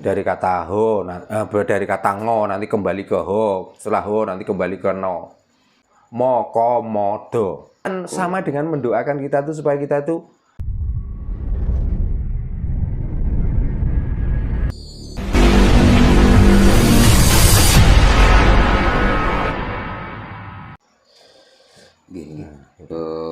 Dari kata ho, dari kata ngo nanti kembali ke ho, setelah ho nanti kembali ke no. Mo, ko, mo, do. Kan sama dengan mendoakan kita tuh supaya kita tuh gini.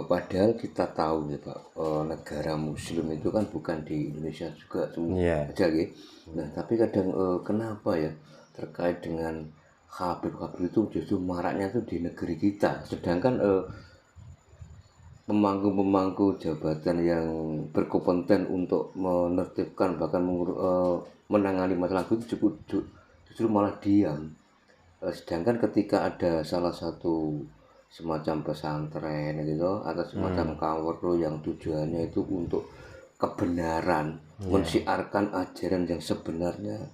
Padahal kita tahu ya Pak, negara Muslim itu kan bukan di Indonesia juga semua Iya. aja gitu. Nah tapi kadang kenapa ya terkait dengan Habib itu justru maraknya tuh di negeri kita, sedangkan pemangku-pemangku jabatan yang berkompeten untuk menertibkan bahkan menangani masalah itu justru malah diam. Sedangkan ketika ada salah satu semacam pesantren gitu atau semacam kawero yang tujuannya itu untuk kebenaran, mensiarkan ajaran yang sebenarnya,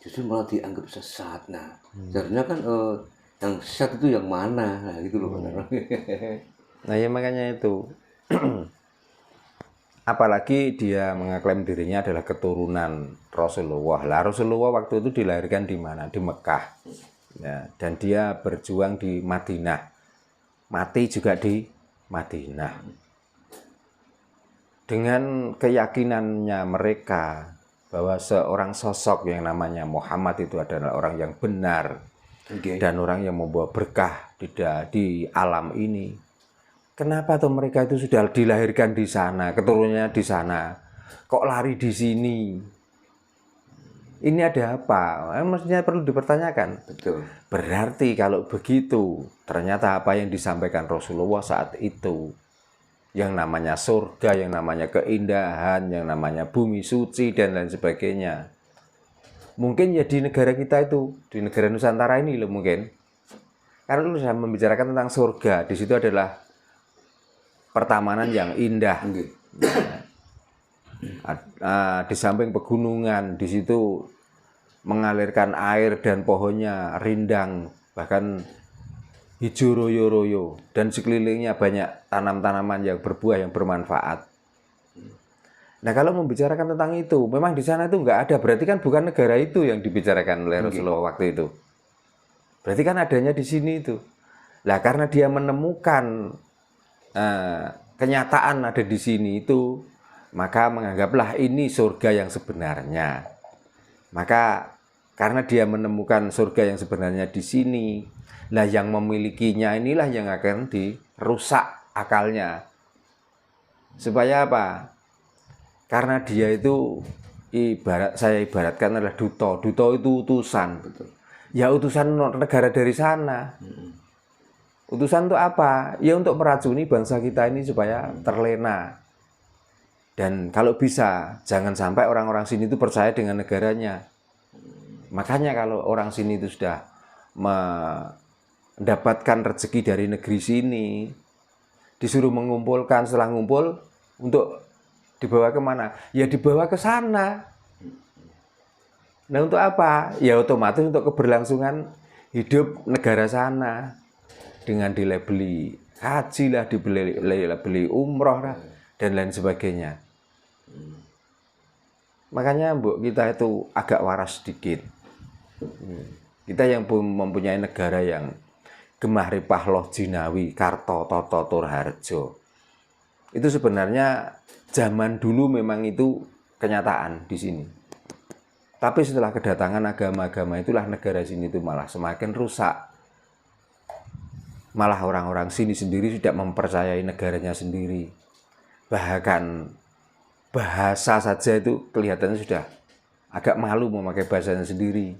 justru malah dianggap sesat. Nah, sebenarnya kan yang sesat itu yang mana? Nah, gitu loh. Nah ya makanya itu. Apalagi dia mengaklaim dirinya adalah keturunan Rasulullah. Lah Rasulullah waktu itu dilahirkan di mana? Di Mekah. Ya, dan dia berjuang di Madinah. Mati juga di Madinah. Dengan keyakinannya mereka bahwa seorang sosok yang namanya Muhammad itu adalah orang yang benar dan orang yang membawa berkah di alam ini. Kenapa tuh mereka itu sudah dilahirkan di sana, keturunannya di sana, kok lari di sini? Ini ada apa? Mestinya perlu dipertanyakan. Betul. Berarti kalau begitu, ternyata apa yang disampaikan Rasulullah saat itu, yang namanya surga, yang namanya keindahan, yang namanya bumi suci, dan lain sebagainya. Mungkin ya di negara kita itu, di negara Nusantara ini loh mungkin. Karena lu sudah membicarakan tentang surga, di situ adalah pertamanan yang indah. Di samping pegunungan, di situ mengalirkan air dan pohonnya rindang, bahkan hijau royo-royo, dan sekelilingnya banyak tanam-tanaman yang berbuah yang bermanfaat. Nah kalau membicarakan tentang itu, memang di sana itu nggak ada, berarti kan bukan negara itu yang dibicarakan oleh Rasulullah waktu itu. Berarti kan adanya di sini itu. Lah karena dia menemukan kenyataan ada di sini itu, maka menganggaplah ini surga yang sebenarnya. Maka karena dia menemukan surga yang sebenarnya di sini, lah yang memilikinya inilah yang akan dirusak akalnya. Supaya apa? Karena dia itu saya ibaratkan adalah duto. Duto itu utusan. Betul. Ya utusan negara dari sana. Utusan untuk apa? Ya untuk meracuni bangsa kita ini supaya terlena. Dan kalau bisa, jangan sampai orang-orang sini itu percaya dengan negaranya. Makanya kalau orang sini itu sudah mendapatkan rezeki dari negeri sini, disuruh mengumpulkan, setelah ngumpul, untuk dibawa kemana? Ya dibawa ke sana. Nah untuk apa? Ya otomatis untuk keberlangsungan hidup negara sana. Dengan dilabeli haji lah, dilabeli umroh lah, dan lain sebagainya. Makanya kita itu agak waras sedikit. Kita yang mempunyai negara yang gemah ripah loh jinawi, karto, toto, turharjo. Itu sebenarnya zaman dulu memang itu kenyataan di sini. Tapi setelah kedatangan agama-agama itulah negara sini itu malah semakin rusak. Malah orang-orang sini sendiri tidak mempercayai negaranya sendiri. Bahkan bahasa saja itu kelihatannya sudah agak malu memakai bahasanya sendiri.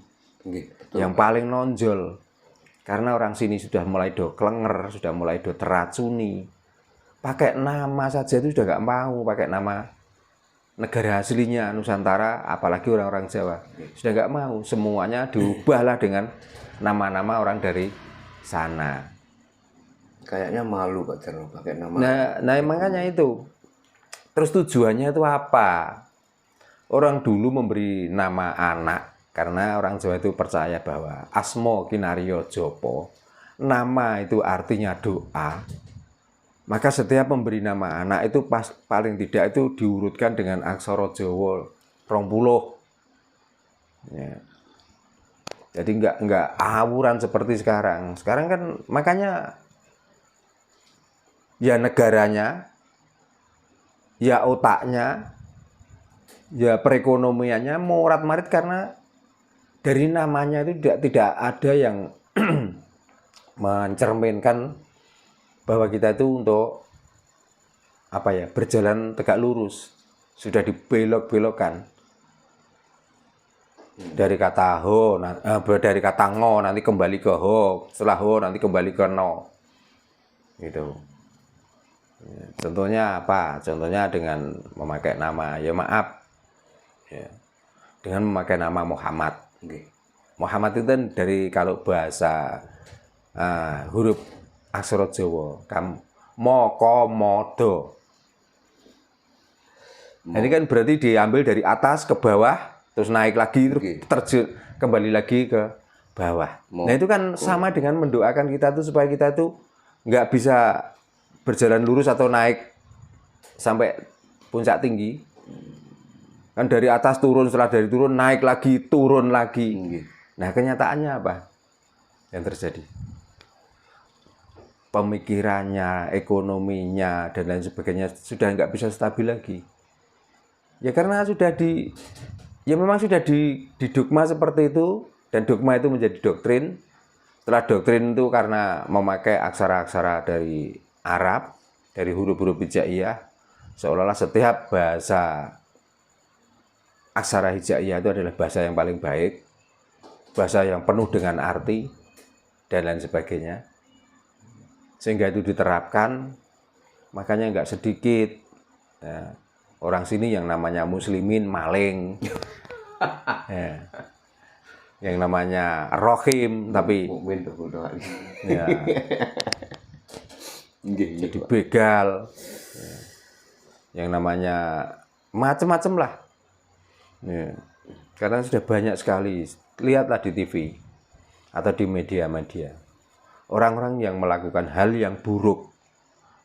Yang paling nonjol. Karena orang sini sudah mulai do klenger, sudah mulai do teracuni. Pakai nama saja itu sudah gak mau, pakai nama negara aslinya Nusantara, apalagi orang-orang Jawa. Sudah gak mau, semuanya diubahlah dengan nama-nama orang dari sana. Kayaknya malu Pak Jarno pakai nama. Nah makanya itu. Terus tujuannya itu apa? Orang dulu memberi nama anak karena orang Jawa itu percaya bahwa asmo kinario jopo, nama itu artinya doa. Maka setiap memberi nama anak itu paling tidak itu diurutkan dengan aksara Jawa 20. Ya. Jadi nggak awuran seperti sekarang. Sekarang kan makanya ya negaranya, ya otaknya, ya perekonomiannya morat-marit karena dari namanya itu tidak ada yang mencerminkan bahwa kita itu untuk apa ya, berjalan tegak lurus. Sudah dibelok-belokkan dari kata ho, dari kata ngo nanti kembali ke ho, setelah ho nanti kembali ke no, gitu. Ya, contohnya apa? Contohnya dengan memakai nama, ya maaf, ya, dengan memakai nama Muhammad. Muhammad itu kan dari kalau bahasa huruf aksara Jawa, mo, ko, mo, do. Ini kan berarti diambil dari atas ke bawah, terus naik lagi, terus terjun kembali lagi ke bawah. Nah itu kan sama dengan mendoakan kita tuh supaya kita tuh nggak bisa berjalan lurus atau naik sampai puncak tinggi. Kan dari atas turun, setelah dari turun naik lagi, turun lagi. Nah kenyataannya apa yang terjadi? Pemikirannya, ekonominya, dan lain sebagainya sudah nggak bisa stabil lagi. Ya karena memang sudah didogma seperti itu, dan dogma itu menjadi doktrin. Setelah doktrin itu karena memakai aksara-aksara dari Arab, dari huruf-huruf hijaiyah, seolah-olah setiap bahasa aksara hijaiyah itu adalah bahasa yang paling baik, bahasa yang penuh dengan arti, dan lain sebagainya. Sehingga itu diterapkan, makanya nggak sedikit ya, orang sini yang namanya muslimin maling, ya, yang namanya rohim tapi ya, jadi begal, ya, yang namanya macam-macam lah, ya, karena sudah banyak sekali. Lihatlah di TV atau di media-media, orang-orang yang melakukan hal yang buruk,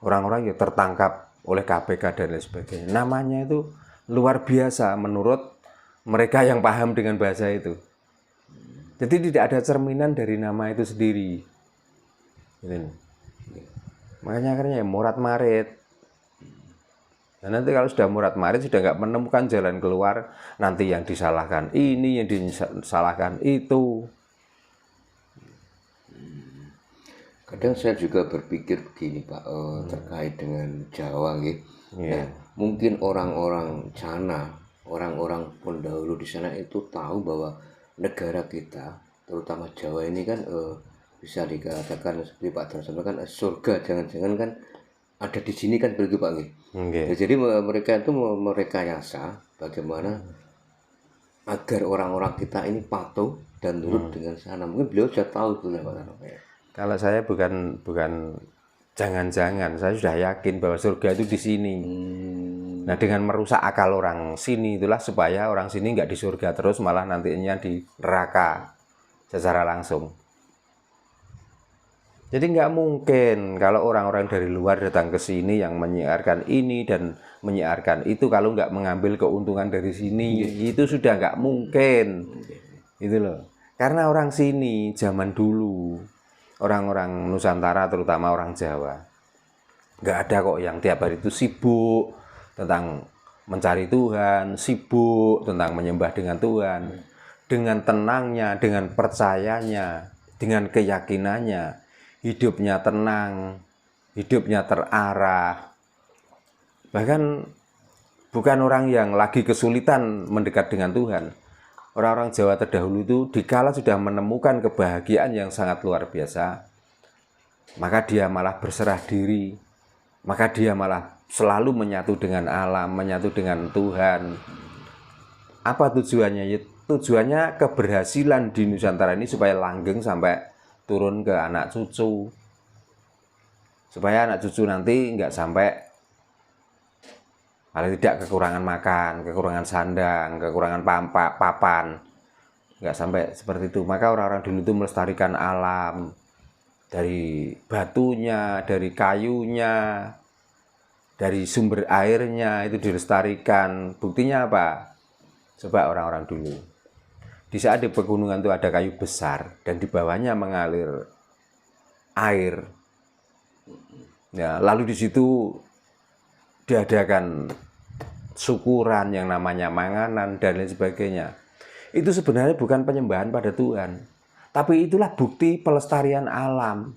orang-orang yang tertangkap oleh KPK dan lain sebagainya, namanya itu luar biasa menurut mereka yang paham dengan bahasa itu. Jadi tidak ada cerminan dari nama itu sendiri. Makanya akhirnya morat-marit. Nah, nanti kalau sudah morat-marit, sudah nggak menemukan jalan keluar, nanti yang disalahkan ini, yang disalahkan itu. Kadang saya juga berpikir begini Pak, terkait dengan Jawa gitu. Nah, mungkin orang-orang sana, orang-orang pendahulu di sana itu tahu bahwa negara kita, terutama Jawa ini kan bisa dikatakan seperti Pak Dar sampaikan, surga jangan-jangan kan ada di sini kan begitu Pak gitu. Ya, jadi mereka itu merekayasa bagaimana agar orang-orang kita ini patuh dan nurut dengan sana. Mungkin beliau sudah tahu sebenarnya Pak Dar. Kalau saya bukan jangan-jangan, saya sudah yakin bahwa surga itu di sini. Nah, dengan merusak akal orang sini itulah supaya orang sini nggak di surga terus, malah nantinya di neraka secara langsung. Jadi nggak mungkin kalau orang-orang dari luar datang ke sini yang menyiarkan ini dan menyiarkan itu, kalau nggak mengambil keuntungan dari sini, itu sudah nggak mungkin. Itu loh. Karena orang sini zaman dulu, orang-orang Nusantara terutama orang Jawa, nggak ada kok yang tiap hari itu sibuk tentang mencari Tuhan, sibuk tentang menyembah dengan Tuhan. Dengan tenangnya, dengan percayanya, dengan keyakinannya, hidupnya tenang, hidupnya terarah. Bahkan bukan orang yang lagi kesulitan mendekat dengan Tuhan. Orang-orang Jawa terdahulu itu dikala sudah menemukan kebahagiaan yang sangat luar biasa, maka dia malah berserah diri, maka dia malah selalu menyatu dengan alam, menyatu dengan Tuhan. Apa tujuannya? Ya, tujuannya keberhasilan di Nusantara ini supaya langgeng sampai turun ke anak cucu, supaya anak cucu nanti nggak sampai paling tidak kekurangan makan, kekurangan sandang, kekurangan papan, nggak sampai seperti itu. Maka orang-orang dulu itu melestarikan alam, dari batunya, dari kayunya, dari sumber airnya itu dilestarikan. Buktinya apa? Coba orang-orang dulu Di saat di pegunungan itu ada kayu besar dan di bawahnya mengalir air. Ya, lalu di situ diadakan syukuran yang namanya manganan dan lain sebagainya. Itu sebenarnya bukan penyembahan pada Tuhan, tapi itulah bukti pelestarian alam.